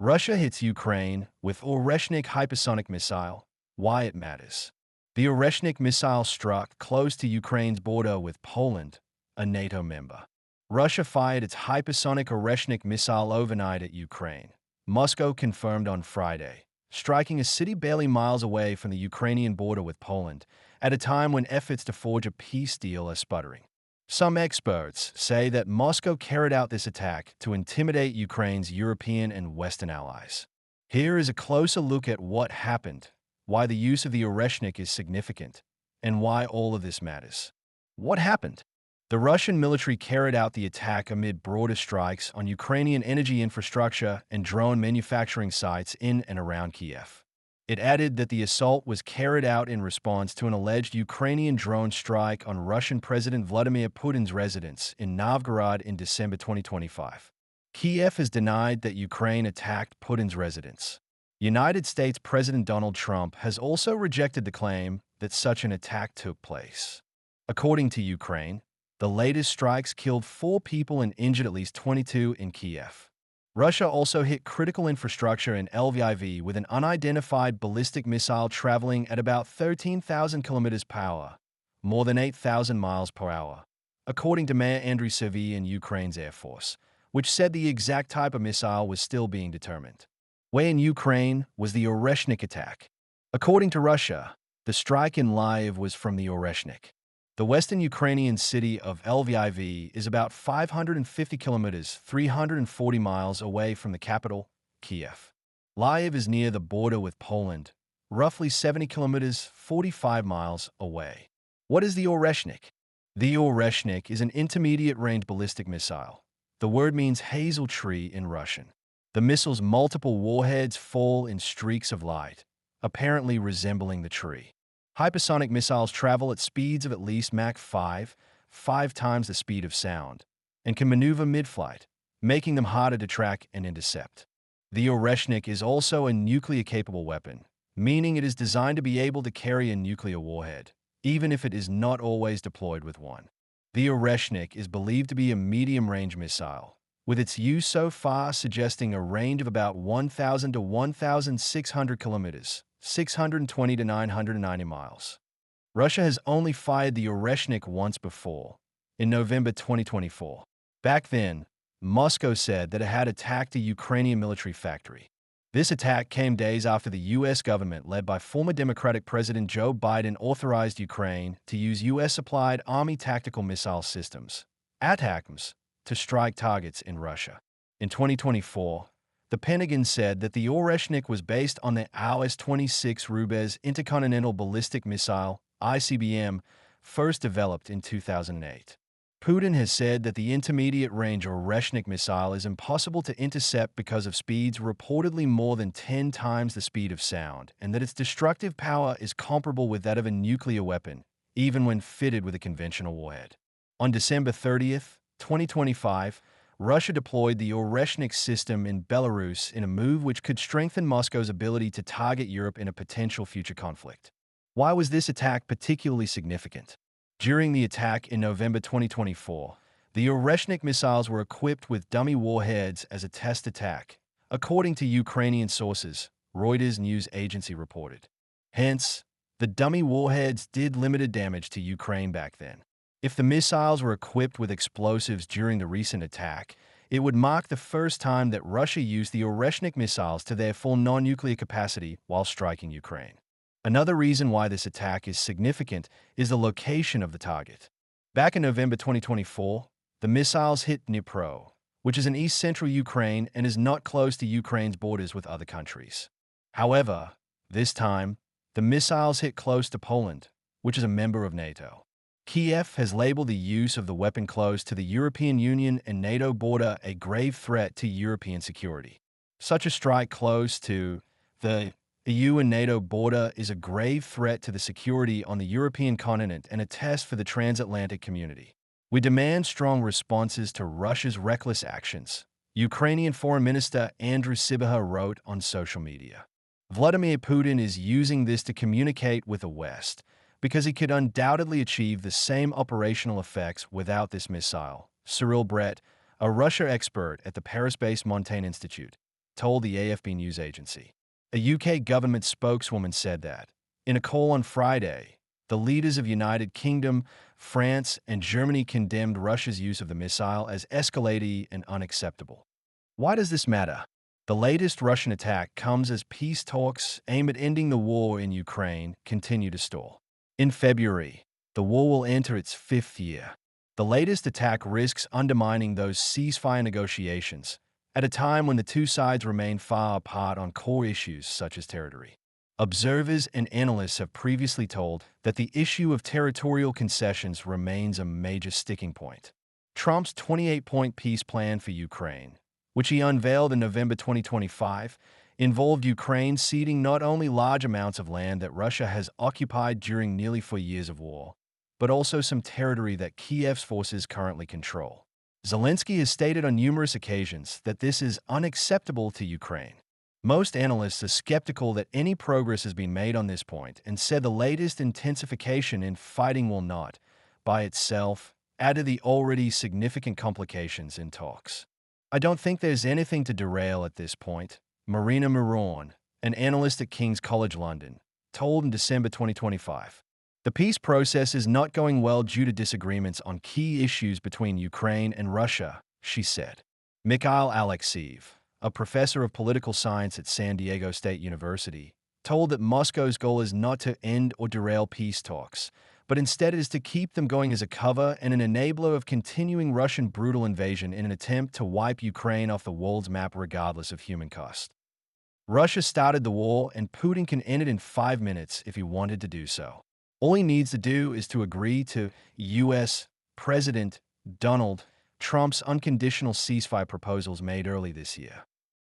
Russia hits Ukraine with Oreshnik hypersonic missile. Why it matters. The Oreshnik missile struck close to Ukraine's border with Poland, a NATO member. Russia fired its hypersonic Oreshnik missile overnight at Ukraine. Moscow confirmed on Friday, striking a city barely miles away from the Ukrainian border with Poland, at a time when efforts to forge a peace deal are sputtering. Some experts say that Moscow carried out this attack to intimidate Ukraine's European and Western allies. Here is a closer look at what happened, why the use of the Oreshnik is significant, and why all of this matters. What happened? The Russian military carried out the attack amid broader strikes on Ukrainian energy infrastructure and drone manufacturing sites in and around Kiev. It added that the assault was carried out in response to an alleged Ukrainian drone strike on Russian President Vladimir Putin's residence in Novgorod in December 2025. Kiev has denied that Ukraine attacked Putin's residence. United States President Donald Trump has also rejected the claim that such an attack took place. According to Ukraine, the latest strikes killed 4 people and injured at least 22 in Kiev. Russia also hit critical infrastructure in Lviv with an unidentified ballistic missile traveling at about 13,000 km per hour, more than 8,000 miles per hour, according to Mayor Andriy Syrsky in Ukraine's Air Force, which said the exact type of missile was still being determined. Where in Ukraine was the Oreshnik attack? According to Russia, the strike in Lviv was from the Oreshnik. The western Ukrainian city of Lviv is about 550 kilometers, 340 miles away from the capital, Kiev. Lviv is near the border with Poland, roughly 70 kilometers, 45 miles away. What is the Oreshnik? The Oreshnik is an intermediate-range ballistic missile. The word means hazel tree in Russian. The missile's multiple warheads fall in streaks of light, apparently resembling the tree. Hypersonic missiles travel at speeds of at least Mach 5, 5 times the speed of sound, and can maneuver mid-flight, making them harder to track and intercept. The Oreshnik is also a nuclear-capable weapon, meaning it is designed to be able to carry a nuclear warhead, even if it is not always deployed with one. The Oreshnik is believed to be a medium-range missile, with its use so far suggesting a range of about 1,000 to 1,600 kilometers, 620 to 990 miles. Russia has only fired the Oreshnik once before, in November 2024. Back then, Moscow said that it had attacked a Ukrainian military factory. This attack came days after the U.S. government, led by former Democratic President Joe Biden, authorized Ukraine to use U.S.-supplied Army tactical missile systems, ATACMS, to strike targets in Russia. In 2024, the Pentagon said that the Oreshnik was based on the IS-26 Rubez intercontinental ballistic missile, ICBM, first developed in 2008. Putin has said that the intermediate-range Oreshnik missile is impossible to intercept because of speeds reportedly more than 10 times the speed of sound, and that its destructive power is comparable with that of a nuclear weapon, even when fitted with a conventional warhead. On December 30, 2025, Russia deployed the Oreshnik system in Belarus in a move which could strengthen Moscow's ability to target Europe in a potential future conflict. Why was this attack particularly significant? During the attack in November 2024, the Oreshnik missiles were equipped with dummy warheads as a test attack, according to Ukrainian sources, Reuters news agency reported. Hence, the dummy warheads did limited damage to Ukraine back then. If the missiles were equipped with explosives during the recent attack, it would mark the first time that Russia used the Oreshnik missiles to their full non-nuclear capacity while striking Ukraine. Another reason why this attack is significant is the location of the target. Back in November 2024, the missiles hit Dnipro, which is in east-central Ukraine and is not close to Ukraine's borders with other countries. However, this time, the missiles hit close to Poland, which is a member of NATO. Kiev has labeled the use of the weapon close to the European Union and NATO border a grave threat to European security. Such a strike close to the EU and NATO border is a grave threat to the security on the European continent and a test for the transatlantic community. We demand strong responses to Russia's reckless actions, Ukrainian Foreign Minister Andriy Syrsky wrote on social media. Vladimir Putin is using this to communicate with the West, because he could undoubtedly achieve the same operational effects without this missile, Cyril Brett, a Russia expert at the Paris-based Montaigne Institute, told the AFP news agency. A UK government spokeswoman said that, in a call on Friday, the leaders of United Kingdom, France, and Germany condemned Russia's use of the missile as escalating and unacceptable. Why does this matter? The latest Russian attack comes as peace talks aimed at ending the war in Ukraine continue to stall. In February, the war will enter its fifth year. The latest attack risks undermining those ceasefire negotiations at a time when the two sides remain far apart on core issues such as territory. Observers and analysts have previously told that the issue of territorial concessions remains a major sticking point. Trump's 28-point peace plan for Ukraine, which he unveiled in November 2025, involved Ukraine ceding not only large amounts of land that Russia has occupied during nearly 4 years of war, but also some territory that Kiev's forces currently control. Zelensky has stated on numerous occasions that this is unacceptable to Ukraine. Most analysts are skeptical that any progress has been made on this point and said the latest intensification in fighting will not, by itself, add to the already significant complications in talks. I don't think there's anything to derail at this point, Marina Moran, an analyst at King's College London, told in December 2025. The peace process is not going well due to disagreements on key issues between Ukraine and Russia, she said. Mikhail Alexeyev, a professor of political science at San Diego State University, told that Moscow's goal is not to end or derail peace talks, but instead is to keep them going as a cover and an enabler of continuing Russian brutal invasion in an attempt to wipe Ukraine off the world's map regardless of human cost. Russia started the war, and Putin can end it in 5 minutes if he wanted to do so. All he needs to do is to agree to U.S. President Donald Trump's unconditional ceasefire proposals made early this year.